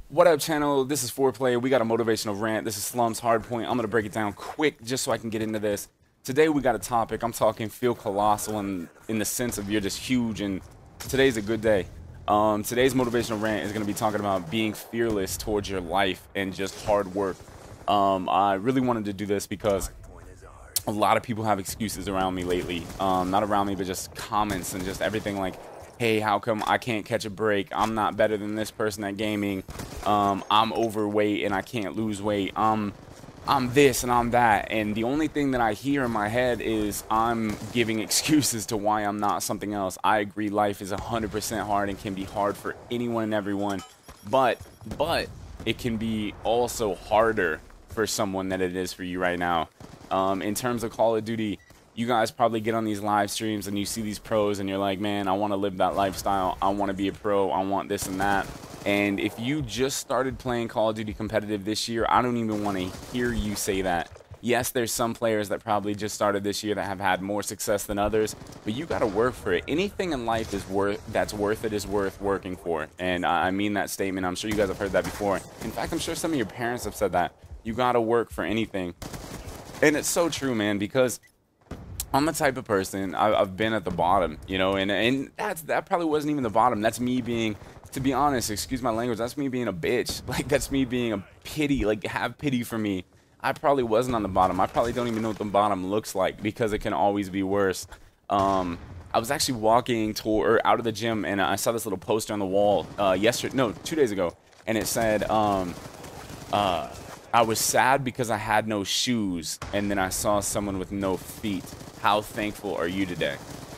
What up, channel? This is FoRePLayy. We got a motivational rant. This is Slums, Hardpoint. I'm going to break it down quick just so I can get into this. Today we got a topic. I'm talking feel colossal in the sense of you're just huge, and today's a good day. Today's motivational rant is going to be talking about being fearless towards your life and just hard work. I really wanted to do this because a lot of people have excuses around me lately. Not around me, but just comments and just everything like, hey, how come I can't catch a break? I'm not better than this person at gaming. I'm overweight and I can't lose weight. I'm this and I'm that. And the only thing that I hear in my head is I'm giving excuses to why I'm not something else. I agree, life is 100% hard and can be hard for anyone and everyone. But it can be also harder for someone than it is for you right now. In terms of Call of Duty, you guys probably get on these live streams and you see these pros and you're like, man, I want to live that lifestyle. I want to be a pro. I want this and that. And if you just started playing Call of Duty competitive this year, I don't even want to hear you say that. Yes, there's some players that probably just started this year that have had more success than others, but you got to work for it. Anything in life that's worth it is worth working for. And I mean that statement. I'm sure you guys have heard that before. In fact, I'm sure some of your parents have said that. You got to work for anything. And it's so true, man, because I'm the type of person, I've been at the bottom, you know, and that probably wasn't even the bottom. That's me being, to be honest, excuse my language, that's me being a bitch. Like, that's me being a pity, like, have pity for me. I probably wasn't on the bottom. I probably don't even know what the bottom looks like because it can always be worse. I was actually walking out of the gym and I saw this little poster on the wall 2 days ago, and it said, I was sad because I had no shoes, and then I saw someone with no feet. How thankful are you today?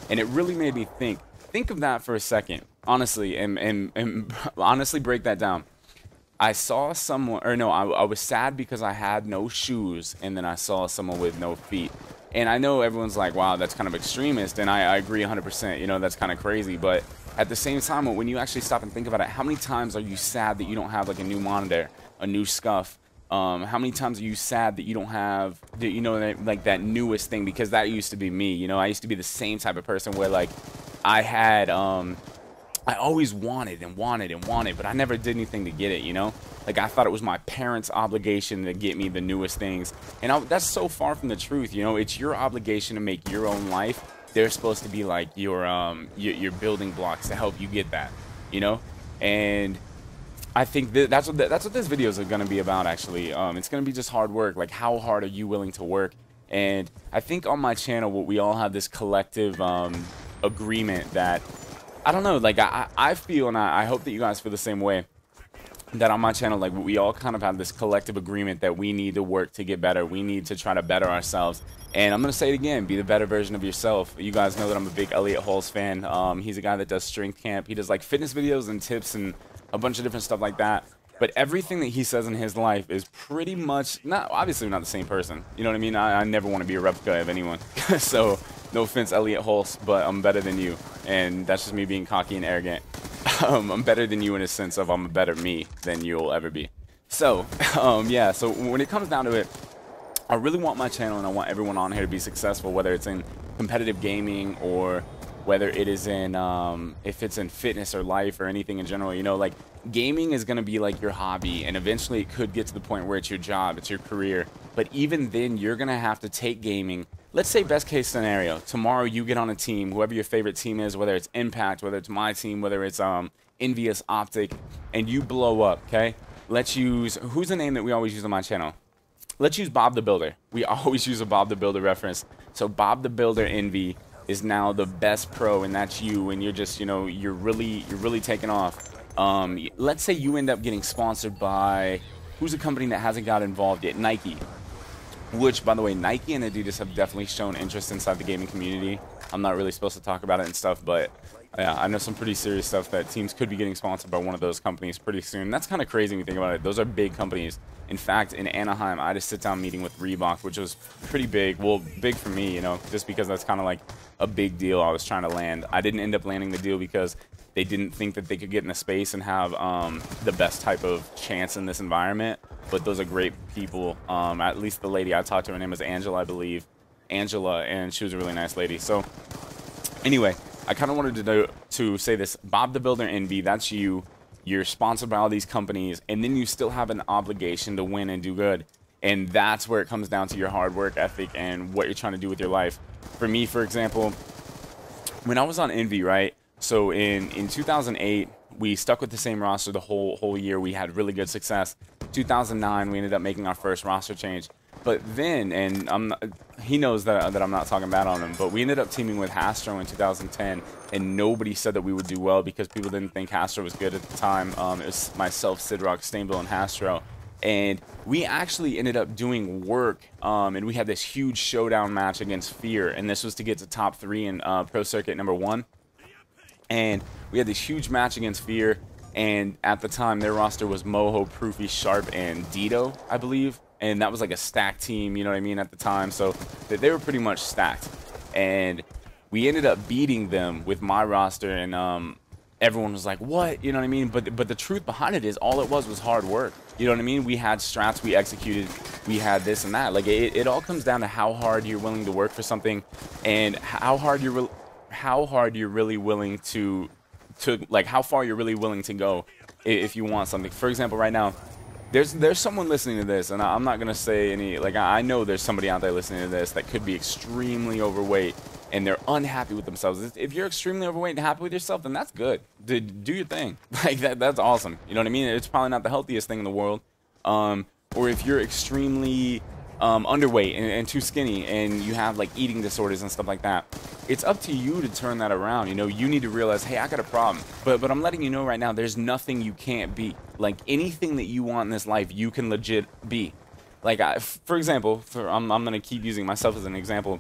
And it really made me think of that for a second, honestly, and honestly break that down. I saw someone, or no, I was sad because I had no shoes, and then I saw someone with no feet. And I know everyone's like, wow, that's kind of extremist, and I agree 100%, you know, that's kind of crazy. But at the same time, when you actually stop and think about it, how many times are you sad that you don't have like a new monitor, a new scuff? How many times are you sad that you don't have, you know, like that newest thing? Because that used to be me, you know. I used to be the same type of person where like I had, I always wanted, but I never did anything to get it, you know. Like I thought it was my parents' obligation to get me the newest things, and that's so far from the truth, you know. It's your obligation to make your own life. They're supposed to be like your building blocks to help you get that, you know. And I think that's what this video is going to be about, actually. It's going to be just hard work. Like, how hard are you willing to work? And I think on my channel, we all have this collective agreement that, I don't know, like, I feel, and I hope that you guys feel the same way, that on my channel, like, we all kind of have this collective agreement that we need to work to get better. We need to try to better ourselves. And I'm going to say it again, be the better version of yourself. You guys know that I'm a big Elliot Halls fan. He's a guy that does strength camp. He does, like, fitness videos and tips and a bunch of different stuff like that. But everything that he says in his life is pretty much, obviously we're not the same person. You know what I mean? I never want to be a replica of anyone. So, no offense, Elliot Halls, but I'm better than you. And that's just me being cocky and arrogant. I'm better than you in a sense of I'm a better me than you'll ever be. So, yeah, so when it comes down to it, I really want my channel and I want everyone on here to be successful, whether it's in competitive gaming or whether it is in, if it's in fitness or life or anything in general. You know, like, gaming is going to be like your hobby, and eventually it could get to the point where it's your job, it's your career. But even then, you're going to have to take gaming. Let's say best case scenario, tomorrow you get on a team, whoever your favorite team is, whether it's Impact, whether it's my team, whether it's Envious Optic, and you blow up, okay? Let's use, who's the name that we always use on my channel? Let's use Bob the Builder. We always use a Bob the Builder reference. So Bob the Builder Envy is now the best pro, and that's you, and you're just, you know, you're really taking off. Let's say you end up getting sponsored by, who's a company that hasn't got involved yet? Nike. Which, by the way, Nike and Adidas have definitely shown interest inside the gaming community. I'm not really supposed to talk about it and stuff, but Yeah, I know some pretty serious stuff that teams could be getting sponsored by one of those companies pretty soon. That's kind of crazy when you think about it. Those are big companies. In fact, in Anaheim, I had a sit-down meeting with Reebok, which was pretty big. Well, big for me, you know, just because that's kind of like a big deal I was trying to land. I didn't end up landing the deal because they didn't think that they could get in the space and have the best type of chance in this environment. But those are great people. At least the lady I talked to, her name was Angela, I believe. Angela, and she was a really nice lady. So anyway, I kind of wanted to say this. Bob the Builder Envy, that's you. You're sponsored by all these companies, and then you still have an obligation to win and do good. And that's where it comes down to your hard work ethic and what you're trying to do with your life. For me, for example, when I was on Envy, right? So in 2008, we stuck with the same roster the whole year. We had really good success. 2009, we ended up making our first roster change. But then, and he knows that I'm not talking bad on him, but we ended up teaming with Hastro in 2010, and nobody said that we would do well because people didn't think Hastro was good at the time. It was myself, Sidrock, Stainville, and Hastro. And we actually ended up doing work, and we had this huge showdown match against Fear, and this was to get to top 3 in Pro Circuit #1. And we had this huge match against Fear, and at the time, their roster was Moho, Proofy, Sharp, and Dito, I believe. And that was like a stacked team, you know what I mean, at the time. So they were pretty much stacked. And we ended up beating them with my roster, and everyone was like, what? You know what I mean? But the truth behind it is all it was hard work. You know what I mean? We had strats, we executed, we had this and that. Like, it all comes down to how hard you're willing to work for something and how hard you're really willing to like how far you're really willing to go if you want something. For example, right now, there's someone listening to this, and I'm not gonna say any, like, I know there's somebody out there listening to this that could be extremely overweight and they're unhappy with themselves. If you're extremely overweight and happy with yourself, then that's good. Do your thing. Like, that's awesome. You know what I mean? It's probably not the healthiest thing in the world. Or if you're extremely underweight and too skinny and you have like eating disorders and stuff like that, it's up to you to turn that around. You know, you need to realize, hey, I got a problem, but I'm letting you know right now, there's nothing you can't be. Like, anything that you want in this life, you can legit be. Like, for example, I'm gonna keep using myself as an example,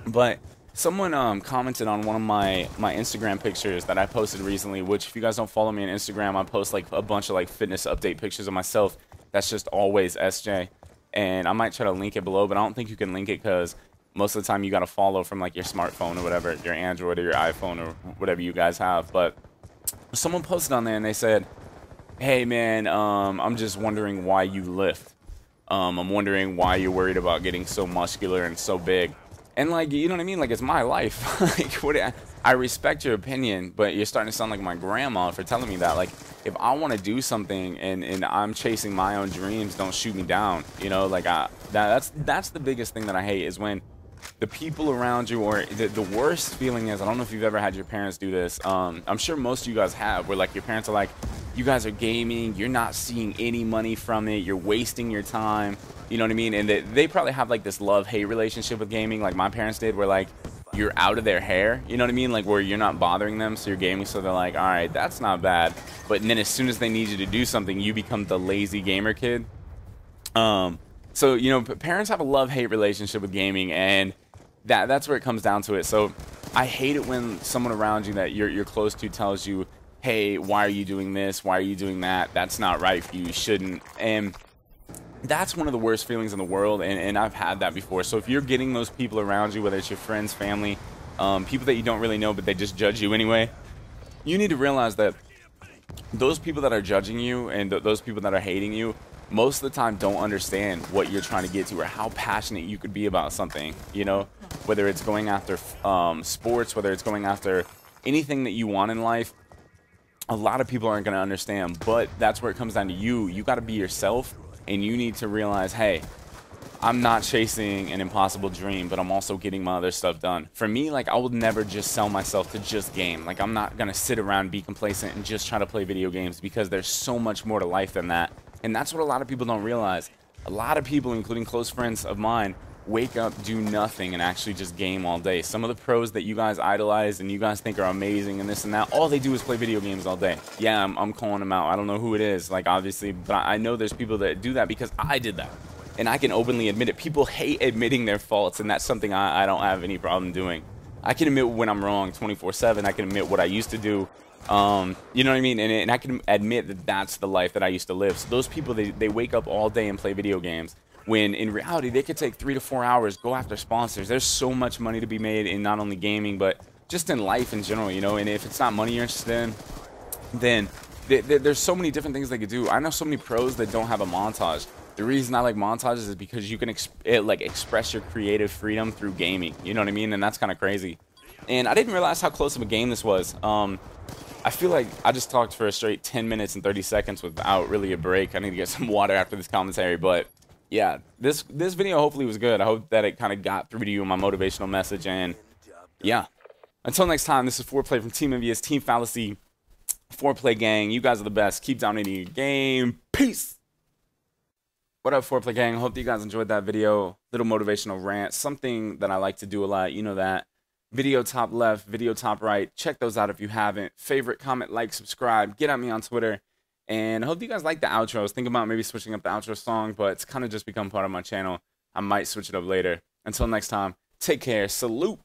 but someone commented on one of my Instagram pictures that I posted recently, which, if you guys don't follow me on Instagram, I post like a bunch of like fitness update pictures of myself. That's just always SJ. And I might try to link it below, but I don't think you can link it because most of the time you got to follow from like your smartphone or whatever, your Android or your iPhone or whatever you guys have. But someone posted on there and they said, hey man, I'm just wondering why you lift. I'm wondering why you're worried about getting so muscular and so big. And like, you know what I mean? Like, it's my life. Like, I respect your opinion, but you're starting to sound like my grandma for telling me that. Like, if I want to do something and I'm chasing my own dreams, don't shoot me down. You know, like, that's the biggest thing that I hate is when the people around you, or the worst feeling is, I don't know if you've ever had your parents do this. I'm sure most of you guys have, where like your parents are like, you guys are gaming, you're not seeing any money from it, you're wasting your time. You know what I mean? And they probably have like this love-hate relationship with gaming, like my parents did, where like you're out of their hair. You know what I mean? Like, where you're not bothering them, so you're gaming, so they're like, all right, that's not bad. But then as soon as they need you to do something, you become the lazy gamer kid. So, you know, parents have a love-hate relationship with gaming, and that's where it comes down to it. So I hate it when someone around you that you're close to tells you, hey, why are you doing this? Why are you doing that? That's not right for you. You shouldn't. And that's one of the worst feelings in the world, and I've had that before. So if you're getting those people around you, whether it's your friends, family, people that you don't really know but they just judge you anyway, you need to realize that those people that are judging you and those people that are hating you most of the time don't understand what you're trying to get to or how passionate you could be about something. You know, whether it's going after sports, whether it's going after anything that you want in life, a lot of people aren't going to understand. But that's where it comes down to you. You got to be yourself. And you need to realize, hey, I'm not chasing an impossible dream, but I'm also getting my other stuff done. For me, like, I would never just sell myself to just game. Like, I'm not going to sit around, be complacent, and just try to play video games, because there's so much more to life than that. And that's what a lot of people don't realize. A lot of people, including close friends of mine, wake up, do nothing, and actually just game all day. Some of the pros that you guys idolize and you guys think are amazing and this and that, all they do is play video games all day. Yeah, I'm calling them out. I don't know who it is, like, obviously, but I know there's people that do that because I did that. And I can openly admit it. People hate admitting their faults, and that's something I don't have any problem doing. I can admit when I'm wrong 24/7. I can admit what I used to do. You know what I mean? And I can admit that that's the life that I used to live. So those people, they wake up all day and play video games, when in reality they could take 3 to 4 hours, go after sponsors. There's so much money to be made in not only gaming, but just in life in general, you know. And if it's not money you're interested in, then there's so many different things they could do. I know so many pros that don't have a montage. The reason I like montages is because you can express your creative freedom through gaming. You know what I mean? And that's kind of crazy. And I didn't realize how close of a game this was. I feel like I just talked for a straight 10 minutes and 30 seconds without really a break. I need to get some water after this commentary, but yeah, this video hopefully was good. I hope that it kind of got through to you, my motivational message. And yeah, until next time, this is FoRePLayy from Team Envious, Team Fallacy, FoRePLayy gang. You guys are the best. Keep dominating your game. Peace. What up, FoRePLayy gang? Hope you guys enjoyed that video. Little motivational rant, something that I like to do a lot. You know that. Video top left, video top right. Check those out if you haven't. Favorite, comment, like, subscribe. Get at me on Twitter. And I hope you guys like the outro. I was thinking about maybe switching up the outro song, but it's kind of just become part of my channel. I might switch it up later. Until next time, take care. Salute.